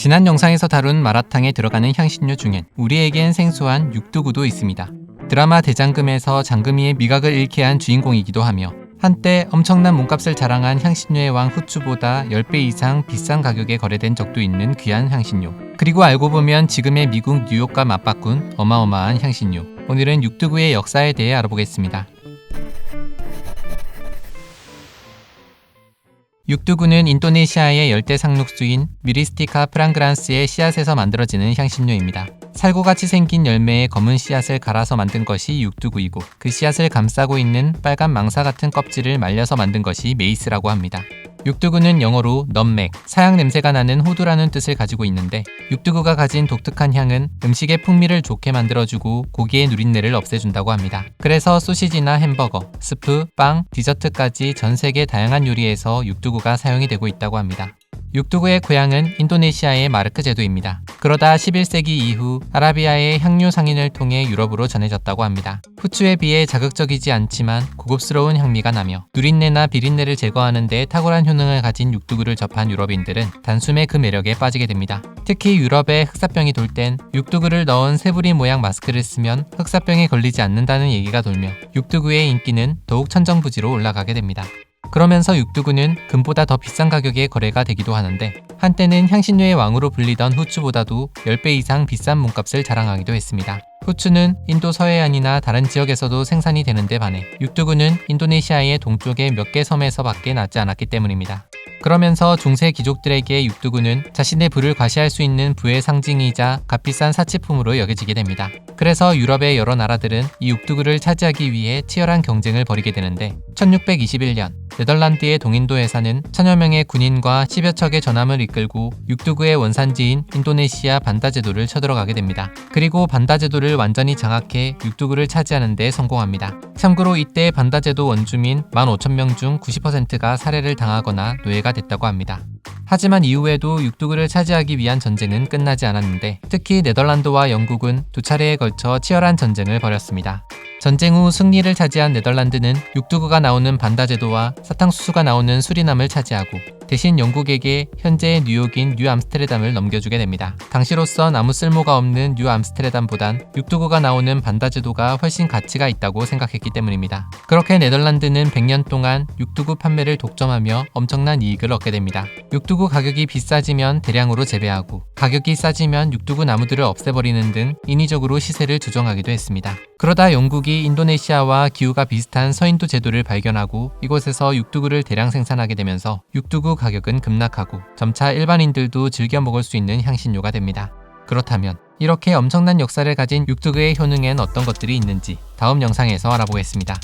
지난 영상에서 다룬 마라탕에 들어가는 향신료 중엔 우리에겐 생소한 육두구도 있습니다. 드라마 대장금에서 장금이의 미각을 잃게 한 주인공이기도 하며 한때 엄청난 몸값을 자랑한 향신료의 왕 후추보다 10배 이상 비싼 가격에 거래된 적도 있는 귀한 향신료. 그리고 알고 보면 지금의 미국 뉴욕과 맞바꾼 어마어마한 향신료. 오늘은 육두구의 역사에 대해 알아보겠습니다. 육두구는 인도네시아의 열대 상록수인 미리스티카 프랑그란스의 씨앗에서 만들어지는 향신료입니다. 살구같이 생긴 열매의 검은 씨앗을 갈아서 만든 것이 육두구이고 그 씨앗을 감싸고 있는 빨간 망사 같은 껍질을 말려서 만든 것이 메이스라고 합니다. 육두구는 영어로 넘맥, 사양 냄새가 나는 호두라는 뜻을 가지고 있는데 육두구가 가진 독특한 향은 음식의 풍미를 좋게 만들어주고 고기의 누린내를 없애준다고 합니다. 그래서 소시지나 햄버거, 스프, 빵, 디저트까지 전 세계 다양한 요리에서 육두구가 사용이 되고 있다고 합니다. 육두구의 고향은 인도네시아의 마르크 제도입니다. 그러다 11세기 이후 아라비아의 향료 상인을 통해 유럽으로 전해졌다고 합니다. 후추에 비해 자극적이지 않지만 고급스러운 향미가 나며 누린내나 비린내를 제거하는 데 탁월한 효능을 가진 육두구를 접한 유럽인들은 단숨에 그 매력에 빠지게 됩니다. 특히 유럽에 흑사병이 돌 땐 육두구를 넣은 새부리 모양 마스크를 쓰면 흑사병에 걸리지 않는다는 얘기가 돌며 육두구의 인기는 더욱 천정부지로 올라가게 됩니다. 그러면서 육두구는 금보다 더 비싼 가격에 거래가 되기도 하는데 한때는 향신료의 왕으로 불리던 후추보다도 10배 이상 비싼 몸값을 자랑하기도 했습니다. 후추는 인도 서해안이나 다른 지역에서도 생산이 되는데 반해 육두구는 인도네시아의 동쪽의 몇 개 섬에서 밖에 나지 않았기 때문입니다. 그러면서 중세 귀족들에게 육두구는 자신의 부를 과시할 수 있는 부의 상징이자 값비싼 사치품으로 여겨지게 됩니다. 그래서 유럽의 여러 나라들은 이 육두구를 차지하기 위해 치열한 경쟁을 벌이게 되는데 1621년 네덜란드의 동인도 회사는 천여 명의 군인과 10여 척의 전함을 이끌고 육두구의 원산지인 인도네시아 반다 제도를 쳐들어가게 됩니다. 그리고 반다 제도를 완전히 장악해 육두구를 차지하는 데 성공합니다. 참고로 이때 반다 제도 원주민 15,000명 중 90%가 살해를 당하거나 노예가 됐다고 합니다. 하지만 이후에도 육두구를 차지하기 위한 전쟁은 끝나지 않았는데 특히 네덜란드와 영국은 두 차례에 걸쳐 치열한 전쟁을 벌였습니다. 전쟁 후 승리를 차지한 네덜란드는 육두구가 나오는 반다 제도와 사탕수수가 나오는 수리남을 차지하고 대신 영국에게 현재의 뉴욕인 뉴암스테르담을 넘겨주게 됩니다. 당시로선 아무 쓸모가 없는 뉴암스테르담보단 육두구가 나오는 반다 제도가 훨씬 가치가 있다고 생각했기 때문입니다. 그렇게 네덜란드는 100년 동안 육두구 판매를 독점하며 엄청난 이익을 얻게 됩니다. 육두구 가격이 비싸지면 대량으로 재배하고 가격이 싸지면 육두구 나무들을 없애버리는 등 인위적으로 시세를 조정하기도 했습니다. 그러다 영국이 인도네시아와 기후가 비슷한 서인도 제도를 발견하고 이곳에서 육두구를 대량 생산하게 되면서 육두구 가격은 급락하고 점차 일반인들도 즐겨 먹을 수 있는 향신료가 됩니다. 그렇다면 이렇게 엄청난 역사를 가진 육두구의 효능엔 어떤 것들이 있는지 다음 영상에서 알아보겠습니다.